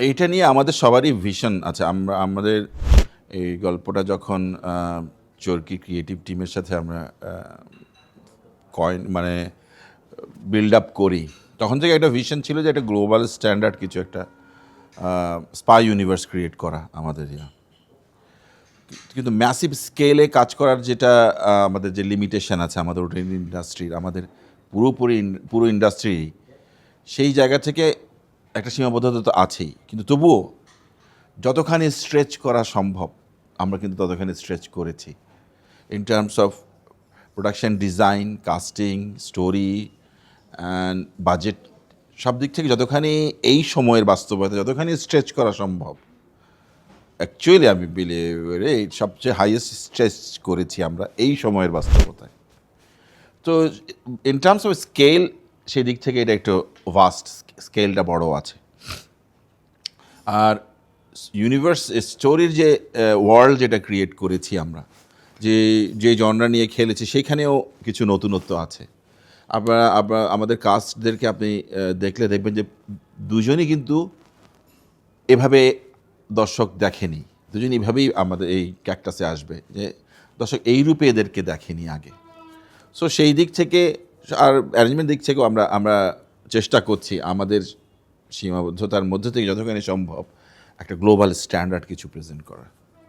এইটা নিয়ে আমাদের সবারই ভিশন আছে। আমাদের এই গল্পটা যখন চরকি ক্রিয়েটিভ টিমের সাথে আমরা মানে বিল্ড আপ করি, তখন থেকে একটা ভিশন ছিল যে একটা গ্লোবাল স্ট্যান্ডার্ড কিছু একটা স্পাই ইউনিভার্স ক্রিয়েট করা আমাদের কিন্তু ম্যাসিভ স্কেলে কাজ করার যেটা আমাদের যে লিমিটেশন আছে আমাদের ওটিটি ইন্ডাস্ট্রির, আমাদের পুরো ইন্ডাস্ট্রি, সেই জায়গা থেকে একটা সীমাবদ্ধতা তো আছেই। কিন্তু তবুও যতখানি স্ট্রেচ করা সম্ভব আমরা কিন্তু ততখানি স্ট্রেচ করেছি in terms of production design, casting, story and budget, সব দিক থেকে যতখানি এই সময়ের বাস্তবতা যতখানি স্ট্রেচ করা সম্ভব। অ্যাকচুয়ালি আমি এই সবচেয়ে হাইয়েস্ট স্ট্রেচ করেছি আমরা এই সময়ের বাস্তবতায়। তো ইন টার্মস অফ স্কেল সেই দিক থেকে এটা একটু ভাস্ট, স্কেলটা বড় আছে। আর ইউনিভার্স স্টোরির যে ওয়ার্ল্ড যেটা ক্রিয়েট করেছি আমরা, যে জনরা নিয়ে খেলেছি, সেখানেও কিছু নতুনত্ব আছে। আমাদের কাস্টদেরকে আপনি দেখলে দেখবেন যে দুজনই কিন্তু এভাবে দর্শক দেখেনি, দুজনই এভাবেই আমাদের এই ক্যাকটাসে আসবে যে দর্শক এই রূপে এদেরকে দেখেনি আগে। সো সেই দিক থেকে আর অ্যারেঞ্জমেন্ট দিক থেকেও আমরা চেষ্টা করছি আমাদের সীমাবদ্ধতার মধ্যে থেকে যতখানি সম্ভব একটা গ্লোবাল স্ট্যান্ডার্ড কিছু প্রেজেন্ট করা।